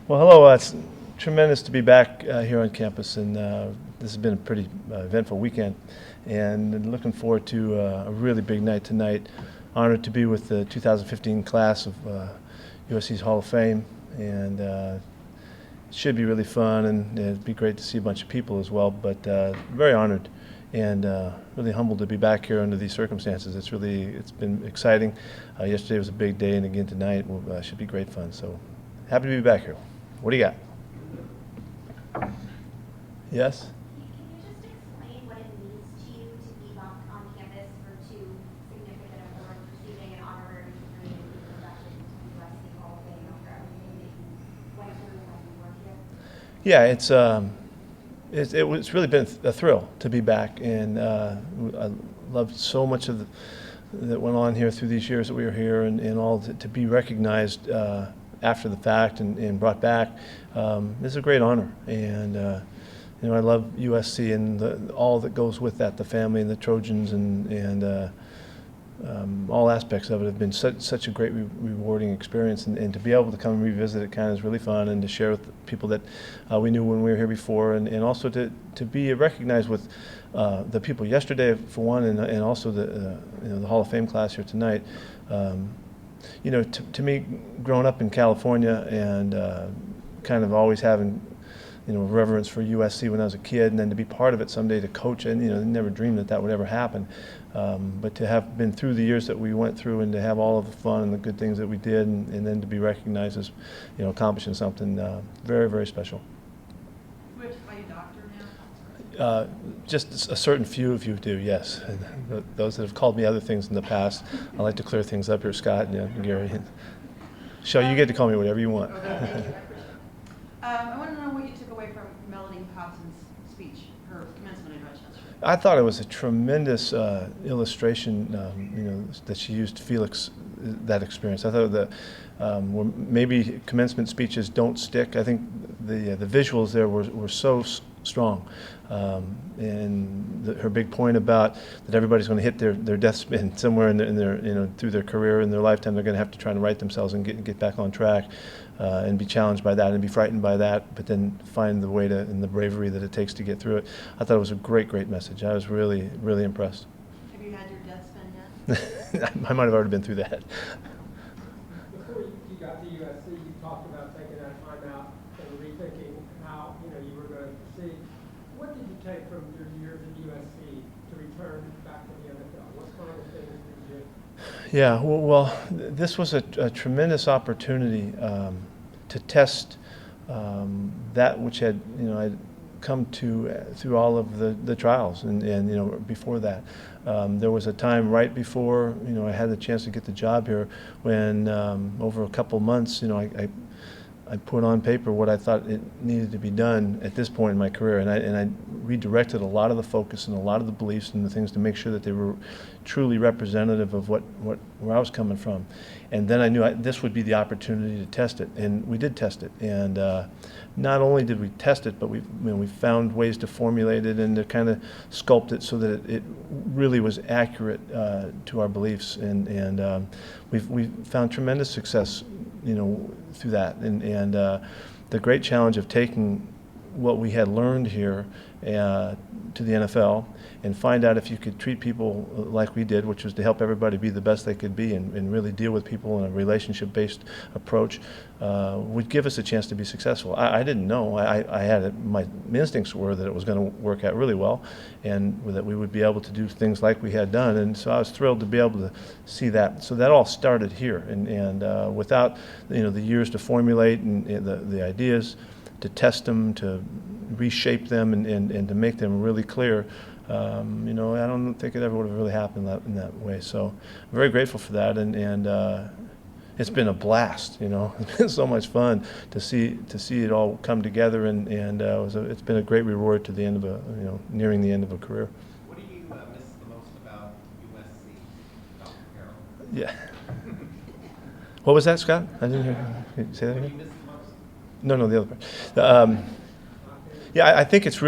Well, hello. It's tremendous to be back here on campus, and this has been a pretty eventful weekend. And looking forward to a really big night tonight. Honored to be with the 2015 class of USC's Hall of Fame, and it should be really fun, and it'd be great to see a bunch of people as well. But very honored and really humbled to be back here under these circumstances. It's been exciting. Yesterday was a big day, and again tonight should be great fun. So happy to be back here. What do you got? Yes? Can you just explain what it means to you to be bumped on campus for two significant awards, receiving an honorary degree and being inducted into the USC Hall of Fame after everything that you went through when you worked here? Yeah, it's really been a thrill to be back, and I loved so much of that went on here through these years that we were here, and all to be recognized after the fact and brought back is a great honor. And I love USC and all that goes with that, the family and the Trojans, and all aspects of it have been such a great rewarding experience, and to be able to come and revisit it kind of is really fun, and to share with people that we knew when we were here before, and also to be recognized with the people yesterday for one, and also the Hall of Fame class here tonight. To me, growing up in California and kind of always having, reverence for USC when I was a kid, and then to be part of it someday to coach, and never dreamed that would ever happen. But to have been through the years that we went through, and to have all of the fun and the good things that we did, and then to be recognized as, accomplishing something very, very special. Do we have to call you doctor now? Just a certain few of you do, yes. And those that have called me other things in the past, I like to clear things up here, Scott and Gary. So you get to call me whatever you want. Okay, thank you. I appreciate it. I want to know what you took away from Melody Hobson's speech, her commencement address yesterday. I thought it was a tremendous illustration, that she used Felix, that experience. I thought that maybe commencement speeches don't stick. I think the visuals there were so strong, and her big point about that everybody's going to hit their death spin somewhere in their through their career in their lifetime. They're going to have to try to right themselves and get back on track, and be challenged by that and be frightened by that, but then find the way and the bravery that it takes to get through it. I thought it was a great message. I was really, really impressed. Have you had your death spin yet? I might have already been through that. Before you got to USC, you talked about taking that time out and rethinking how you were going to proceed. What did you take from your years at USC to return back to the NFL? What kind of things did you? Yeah, well, this was a tremendous opportunity to test that which had I'd come to through all of the trials, and before that. There was a time right before I had the chance to get the job here when over a couple months I put on paper what I thought it needed to be done at this point in my career, and I redirected a lot of the focus and a lot of the beliefs and the things to make sure that they were truly representative of where I was coming from. And then I knew this would be the opportunity to test it, and we did test it. And not only did we test it, but we found ways to formulate it and to kind of sculpt it so that it really was accurate to our beliefs. And we found tremendous success, through that. And the great challenge of taking what we had learned here to the NFL and find out if you could treat people like we did, which was to help everybody be the best they could be and really deal with people in a relationship-based approach, would give us a chance to be successful. I didn't know. I had it, my instincts were that it was going to work out really well, and that we would be able to do things like we had done. And so I was thrilled to be able to see that. So that all started here, and without the years to formulate and the ideas, to test them, to reshape them, and to make them really clear. I don't think it ever would have really happened in that way. So I'm very grateful for that, and it's been a blast. It's been so much fun to see it all come together, and it's been a great reward to the end of nearing the end of a career. What do you miss the most about USC, Dr. Carroll? Yeah. What was that, Scott? I didn't hear. Can you say that What do again? you miss the most? No, the other part. Yeah, I think it's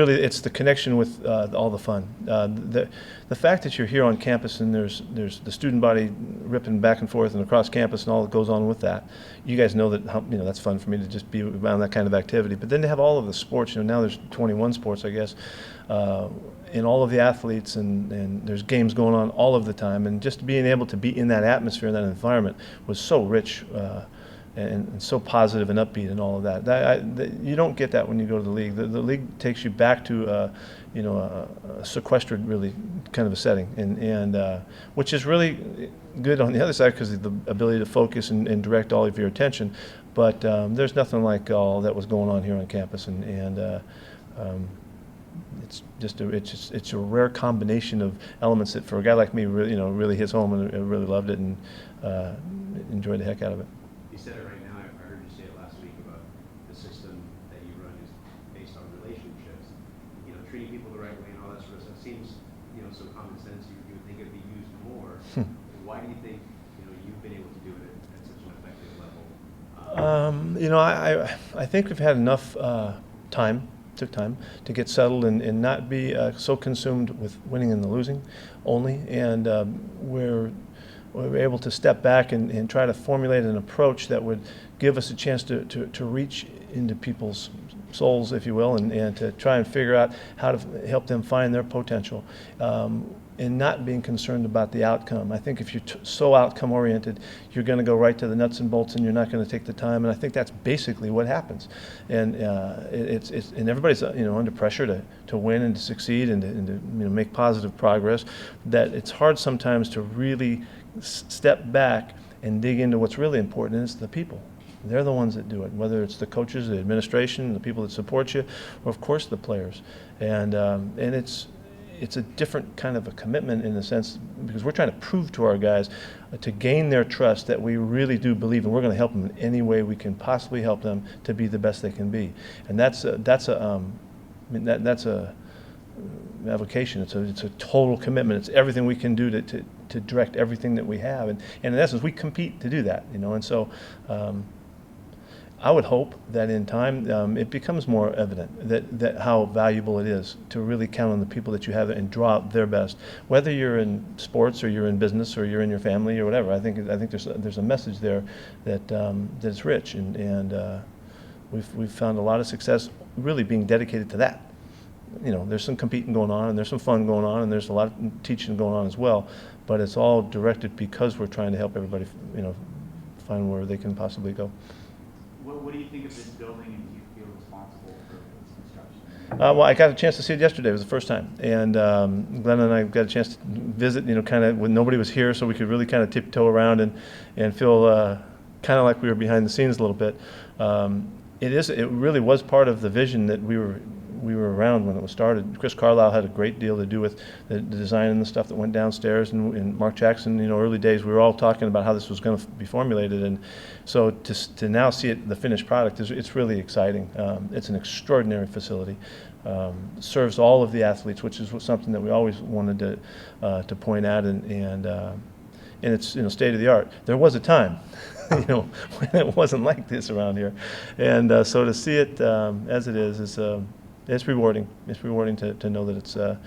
the connection with all the fun. The fact that you're here on campus and there's the student body ripping back and forth and across campus and all that goes on with that. You guys know that that's fun for me to just be around that kind of activity. But then to have all of the sports, now there's 21 sports, I guess, and all of the athletes and there's games going on all of the time, and just being able to be in that atmosphere, in that environment was so rich. And so positive and upbeat and all of that. You don't get that when you go to the league. The league takes you back to a sequestered, really kind of a setting, and which is really good on the other side because of the ability to focus and direct all of your attention. But there's nothing like all that was going on here on campus, and it's a rare combination of elements that for a guy like me really hits home, and I really loved it and enjoyed the heck out of it. You said it right now. I heard you say it last week about the system that you run is based on relationships. Treating people the right way and all that sort of stuff seems, so common sense. You would think it'd be used more. Why do you think, you've been able to do it at such an effective level? I think we've had enough time. Took time to get settled and not be so consumed with winning and the losing only, and we're able to step back and try to formulate an approach that would give us a chance to reach into people's souls, if you will, and to try and figure out how to help them find their potential, and not being concerned about the outcome. I think if you're so outcome oriented, you're going to go right to the nuts and bolts, and you're not going to take the time. And I think that's basically what happens. And and everybody's under pressure to win and to succeed and to make positive progress. That it's hard sometimes to really step back and dig into what's really important, and it's the people. They're the ones that do it, whether it's the coaches, the administration, the people that support you, or of course the players. And it's a different kind of a commitment in the sense because we're trying to prove to our guys to gain their trust that we really do believe, and we're going to help them in any way we can possibly help them to be the best they can be. And that's a avocation. It's a total commitment. It's everything we can do to direct everything that we have, and in essence we compete to do that, and so I would hope that in time it becomes more evident that how valuable it is to really count on the people that you have and draw out their best, whether you're in sports or you're in business or you're in your family or whatever. I think there's a message there that's rich, and we've found a lot of success really being dedicated to that. There's some competing going on, and there's some fun going on, and there's a lot of teaching going on as well, but it's all directed because we're trying to help everybody, find where they can possibly go. What do you think of this building, and do you feel responsible for its construction? Well, I got a chance to see it yesterday. It was the first time, and Glenn and I got a chance to visit, kind of when nobody was here, so we could really kind of tiptoe around and feel kind of like we were behind the scenes a little bit. It really was part of the vision that we were around when it was started. Chris Carlisle had a great deal to do with the design and the stuff that went downstairs, and Mark Jackson, early days, we were all talking about how this was going to be formulated, and so to now see the finished product, it's really exciting. It's an extraordinary facility. Serves all of the athletes, which is something that we always wanted to point out, and it's state of the art. There was a time when it wasn't like this around here, and so to see it as it is it's rewarding. It's rewarding to know that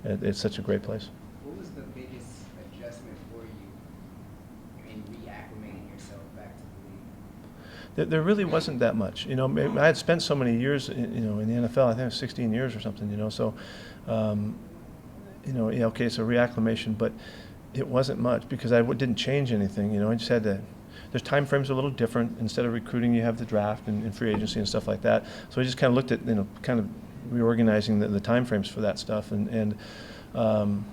it's such a great place. What was the biggest adjustment for you in reacclimating yourself back to the league? There really wasn't that much. I had spent so many years, in the NFL. I think it was 16 years or something. So, okay, it's a reacclimation, but it wasn't much because I didn't change anything. I just had to. There's time frames a little different. Instead of recruiting, you have the draft and free agency and stuff like that. So I just kind of looked at, kind of reorganizing the time frames for that stuff. And other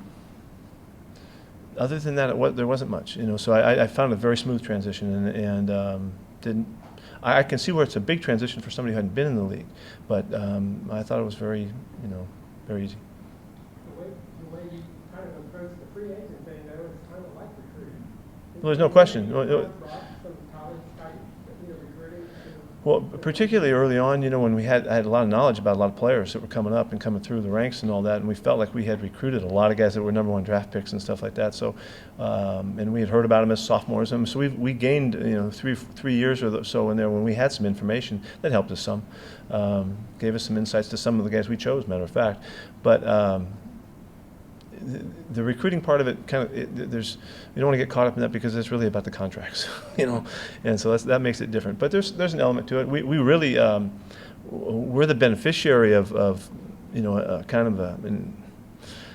than that, there wasn't much. So I found a very smooth transition and didn't. I can see where it's a big transition for somebody who hadn't been in the league, but I thought it was very, very easy. The way you kind of approach the free agent thing, though, it's kind of like recruiting. Well, there's no question. Some college type, recruiting. Well, particularly early on, you know, when I had a lot of knowledge about a lot of players that were coming up and coming through the ranks and all that, and we felt like we had recruited a lot of guys that were #1 draft picks and stuff like that. So, and we had heard about them as sophomores, and so we gained, you know, three years or so in there when we had some information that helped us some, gave us some insights to some of the guys we chose, matter of fact, but. The recruiting part of it, you don't want to get caught up in that because it's really about the contracts, you know, and so that makes it different. But there's an element to it. We really we're the beneficiary of you know, kind of an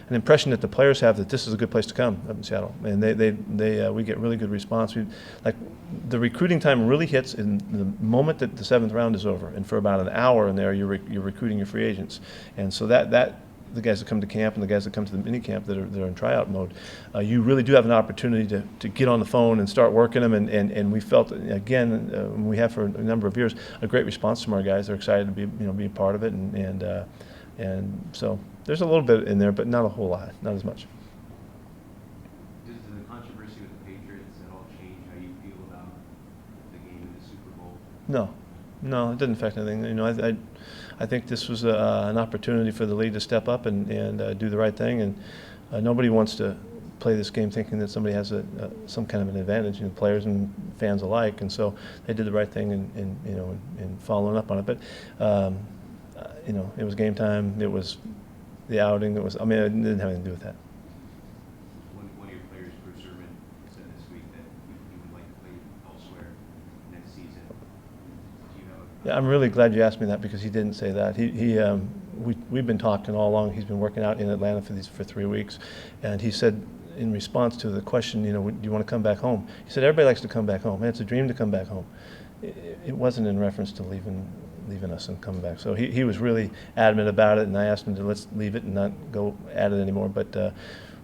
impression that the players have that this is a good place to come up in Seattle, and we get really good response. Like the recruiting time really hits in the moment that the 7th round is over, and for about an hour in there, you're recruiting your free agents, and so that. The guys that come to camp and the guys that come to the mini camp that are in tryout mode, you really do have an opportunity to get on the phone and start working them. And we felt, again, we have for a number of years, a great response from our guys. They're excited to be a part of it, and so there's a little bit in there, but not a whole lot, not as much. Does the controversy with the Patriots at all change how you feel about the game in the Super Bowl? No, it didn't affect anything. You know, I think this was an opportunity for the league to step up and do the right thing, and nobody wants to play this game thinking that somebody has some kind of an advantage, you know, players and fans alike, and so they did the right thing in following up on it. But you know, it was game time. It was the outing. It didn't have anything to do with that. One of your players, Bruce Irvin, said this week that he would like to play elsewhere next season. Do you have a Yeah, I'm really glad you asked me that because he didn't say that. We've been talking all along. He's been working out in Atlanta for 3 weeks, and he said in response to the question, you know, do you want to come back home? He said everybody likes to come back home, and it's a dream to come back home. It wasn't in reference to leaving us and coming back. So he was really adamant about it, and I asked him to let's leave it and not go at it anymore. But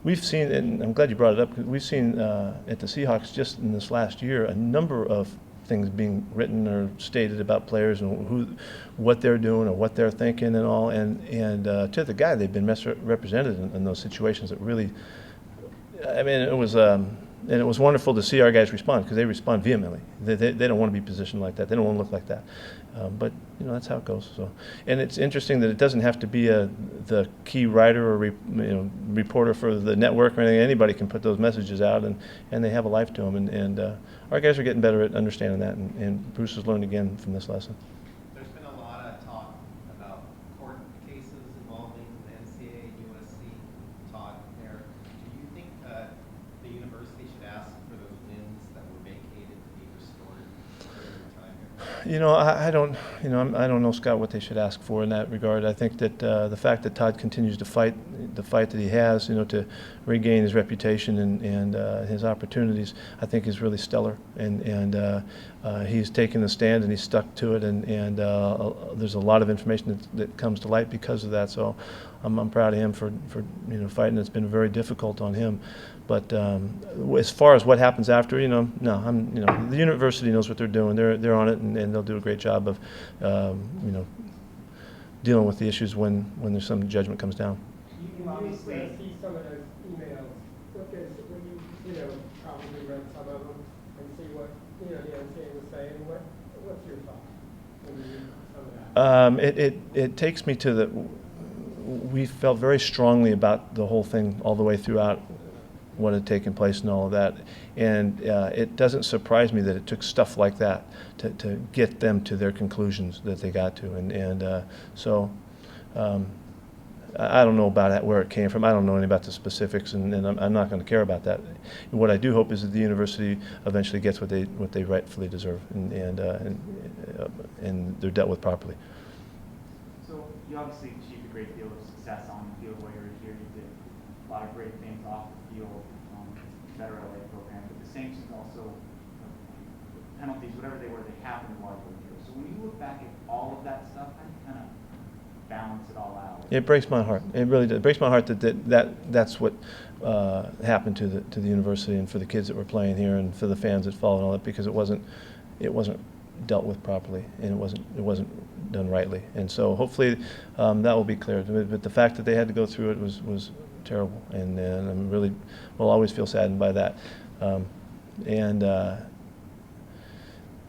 we've seen, and I'm glad you brought it up, because we've seen at the Seahawks just in this last year a number of things being written or stated about players and what they're doing or what they're thinking and all. And to the guy, they've been misrepresented in those situations that really, I mean, it was wonderful to see our guys respond because they respond vehemently. They don't want to be positioned like that. They don't want to look like that. But you know, that's how it goes. So, and it's interesting that it doesn't have to be the key writer or reporter for the network or anything. Anybody can put those messages out, and they have a life to them. And our guys are getting better at understanding that. And Bruce has learned again from this lesson. There's been a lot of talk about court cases involving the NCAA and USC. Todd, there. Do you think the university should ask for those wins that were vacated to be restored during your time here? You know, I don't know, Scott, what they should ask for in that regard. I think that the fact that Todd continues to fight the fight that he has, you know, to regain his reputation and his opportunities, I think is really stellar. And he's taken the stand and he's stuck to it. And there's a lot of information that comes to light because of that. So I'm proud of him for fighting. It's been very difficult on him. But as far as what happens after, no, the university knows what they're doing. They're on it, and they'll do a great job of, dealing with the issues when there's some judgment comes down. You obviously see some of those emails. When you probably read some of them and see what the NCAA was saying. What's your thought when you read some of that? It takes me to we felt very strongly about the whole thing all the way throughout what had taken place and all of that. And it doesn't surprise me that it took stuff like that to get them to their conclusions that they got to. So I don't know about where it came from. I don't know anything about the specifics, and I'm not going to care about that. What I do hope is that the university eventually gets what they rightfully deserve, and they're dealt with properly. So you obviously achieved a great deal of success on the field while you were here. You did a lot of great things off the field, better LA program, but the sanctions also, penalties, whatever they were, they happened while you were here. So when you look back at all of that stuff, how do you kind of balance it all out? It breaks my heart. It really does. It breaks my heart that's what happened to the university and for the kids that were playing here and for the fans that followed all that, because it wasn't dealt with properly, and it wasn't done rightly. And so hopefully that will be cleared. But the fact that they had to go through it was terrible, and I'm really will always feel saddened by that.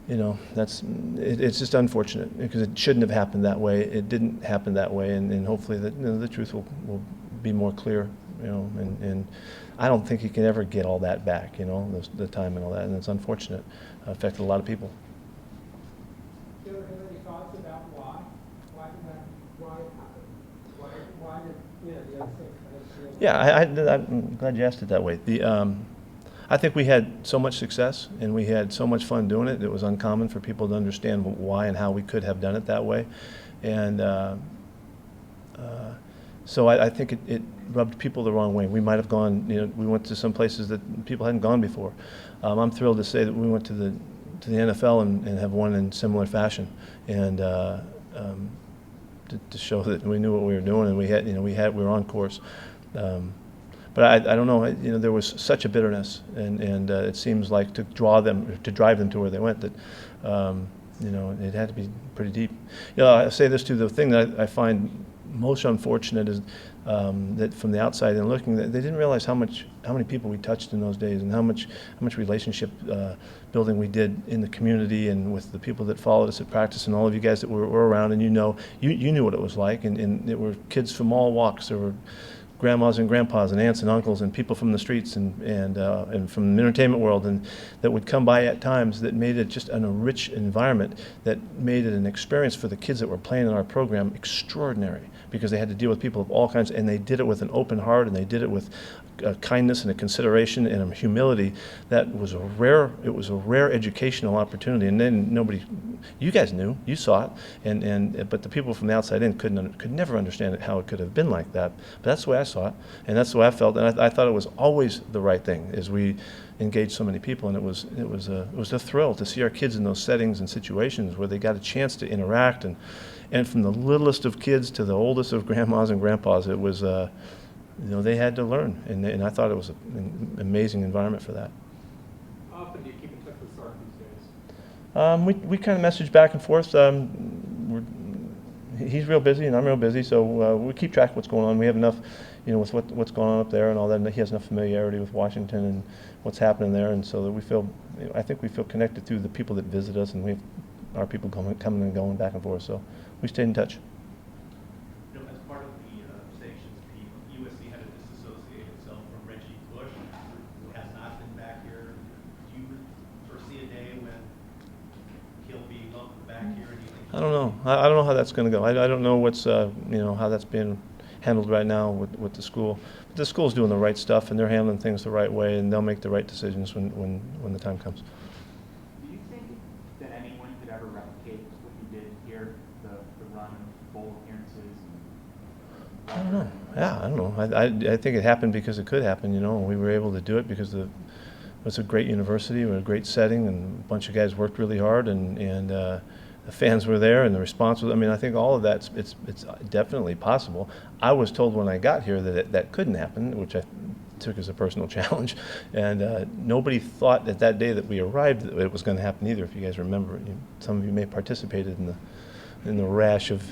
you know, it's just unfortunate because it shouldn't have happened that way. It didn't happen that way, and hopefully that, you know, the truth will be more clear, you know, and I don't think you can ever get all that back, you know, the time and all that, and it's unfortunate. It affected a lot of people. Do you ever have any thoughts about why? Why did that, why did, you know, the other things kind of feel? Yeah, I'm glad you asked it that way. I think we had so much success and we had so much fun doing it. It was uncommon for people to understand why and how we could have done it that way. And so I think it rubbed people the wrong way. We might have gone, you know, we went to some places that people hadn't gone before. I'm thrilled to say that we went to the NFL and have won in similar fashion. And to show that we knew what we were doing and we had, you know, we were on course. But I don't know, you know, there was such a bitterness, and it seems like to drive them to where they went, that, you know, it had to be pretty deep. You know, I say this too, the thing that I find most unfortunate is that from the outside and looking, that they didn't realize how many people we touched in those days, and how much relationship building we did in the community and with the people that followed us at practice, and all of you guys that were around, and you know, you knew what it was like, and there were kids from all walks. There were grandmas and grandpas and aunts and uncles and people from the streets and from the entertainment world, and that would come by at times that made it just a rich environment that made it an experience for the kids that were playing in our program extraordinary, because they had to deal with people of all kinds, and they did it with an open heart, and they did it with kindness and a consideration and a humility that was a rare educational opportunity. And then you guys knew, you saw it, but the people from the outside in could never understand it, how it could have been like that. But that's the way I saw it, and that's the way I felt, and I thought it was always the right thing as we engaged so many people, and it was a thrill to see our kids in those settings and situations where they got a chance to interact, and from the littlest of kids to the oldest of grandmas and grandpas, it was you know, they had to learn, and I thought it was an amazing environment for that. How often do you keep in touch with Sark these days? We kind of message back and forth. He's real busy and I'm real busy, so we keep track of what's going on. We have enough, you know, with what's going on up there and all that. And he has enough familiarity with Washington and what's happening there, and so that we feel, you know, I think we feel connected through the people that visit us, and we have our people coming and going back and forth. So we stayed in touch. You know, as part of the sanctions piece, USC had to disassociate itself from Reggie Bush, who has not been back here. Do you foresee a day when he'll be welcomed back here? Do you think? I don't know. I don't know how that's going to go. I don't know what's you know, how that's being handled right now with the school. But the school's doing the right stuff, and they're handling things the right way, and they'll make the right decisions when the time comes. Do you think that anyone could ever replicate what you did here, the run of bowl appearances? I don't know. Yeah, I don't know. I think it happened because it could happen, you know, and we were able to do it because it was a great university with a great setting, and a bunch of guys worked really hard, and the fans were there, and the response was, I mean, I think all of that, it's definitely possible. I was told when I got here that that couldn't happen, which I took as a personal challenge, and nobody thought at that day that we arrived that it was going to happen either. If you guys remember, some of you may have participated in the rash of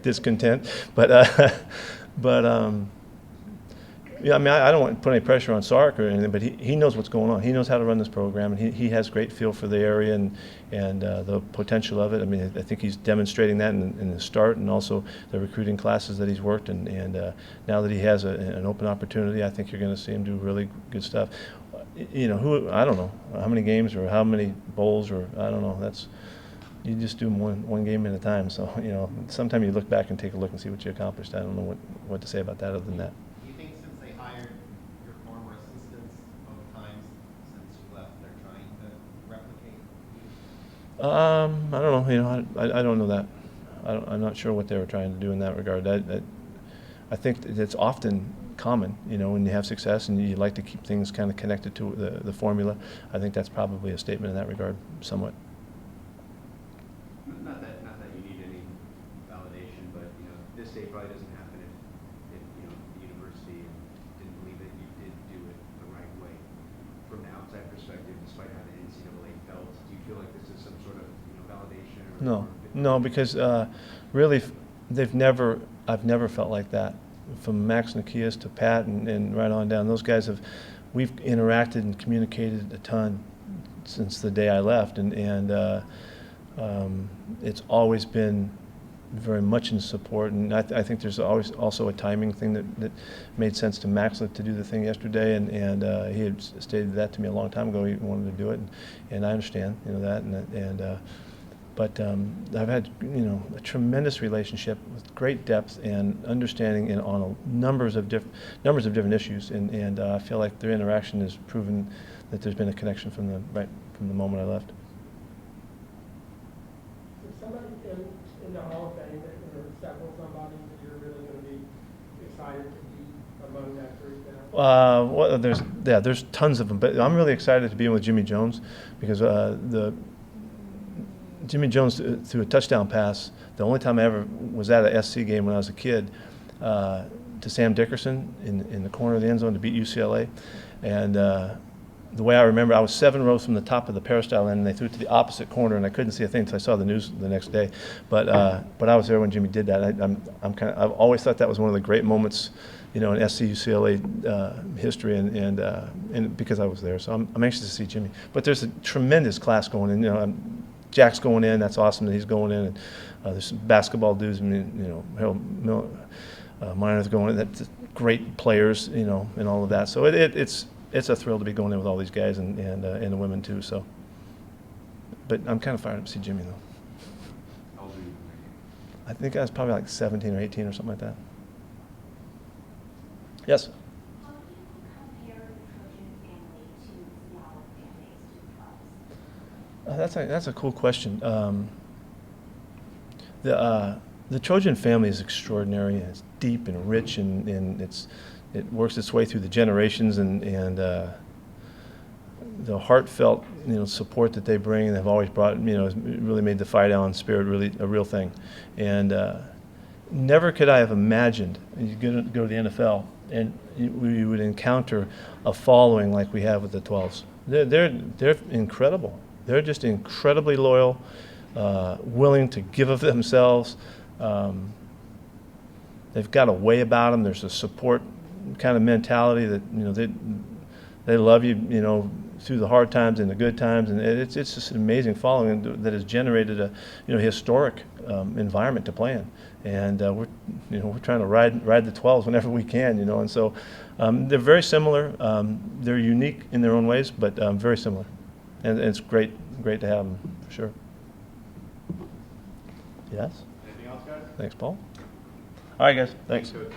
discontent, but yeah, I mean, I don't want to put any pressure on Sark or anything, but he knows what's going on. He knows how to run this program, and he has great feel for the area and the potential of it. I mean, I think he's demonstrating that in the start, and also the recruiting classes that he's worked, and now that he has an open opportunity, I think you're going to see him do really good stuff. You know, I don't know how many games or how many bowls, or I don't know. You just do them one game at a time. So, you know, sometime you look back and take a look and see what you accomplished. I don't know what to say about that other than that. Do you think since they hired your former assistants both times since you left, they're trying to replicate you? I don't know. You know, I don't know that. I'm not sure what they were trying to do in that regard. I think it's often common, you know, when you have success and you like to keep things kind of connected to the formula. I think that's probably a statement in that regard, somewhat. Not that you need any validation, but you know, this day probably doesn't happen if you know, the university didn't believe that you did do it the right way. From the outside perspective, despite how the NCAA felt, do you feel like this is some sort of, you know, validation? No, because really, I've never felt like that. From Max Nikias to Pat and right on down, those guys we've interacted and communicated a ton since the day I left, and it's always been very much in support. And I think there's always also a timing thing that made sense to Max to do the thing yesterday, and he had stated that to me a long time ago. He wanted to do it, and I understand, that, but I've had, a tremendous relationship with great depth and understanding on numbers of different issues, and I feel like their interaction has proven that there's been a connection from the moment I left. Is somebody in the Hall of Fame, or several somebodies that you're really going to be excited to be among that group now? Well, there's tons of them, but I'm really excited to be in with Jimmy Jones, because Jimmy Jones threw a touchdown pass the only time I ever was at a SC game when I was a kid, to Sam Dickerson in the corner of the end zone to beat UCLA, and the way I remember, I was 7 rows from the top of the peristyle end, and they threw it to the opposite corner, and I couldn't see a thing until I saw the news the next day. But I was there when Jimmy did that. I've always thought that was one of the great moments, in SC UCLA history, and because I was there, so I'm anxious to see Jimmy. But there's a tremendous class going in. Jack's going in. That's awesome that he's going in. And there's some basketball dudes. Harold Miner's going in. That's great players, and all of that. So it's a thrill to be going in with all these guys and the women too. So, but I'm kind of fired up to see Jimmy though. How old are you? I think I was probably like 17 or 18 or something like that. Yes. How do you compare the Trojan family to the Seattle fan base, to the clubs? That's a cool question. The Trojan family is extraordinary, and it's deep and rich, and it works its way through the generations, and the heartfelt support that they bring and have always brought, has really made the Fight Island spirit really a real thing. And never could I have imagined you go to the NFL and we would encounter a following like we have with the 12s. They're incredible. They're just incredibly loyal, willing to give of themselves. They've got a way about them. There's a support kind of mentality that they love you, through the hard times and the good times, and it's just an amazing following that has generated a historic environment to play in. And we're trying to ride the 12s whenever we can, and so they're very similar. They're unique in their own ways, but very similar, and it's great to have them for sure. Yes. Anything else, guys? Thanks, Paul. All right, guys. Thanks. Good.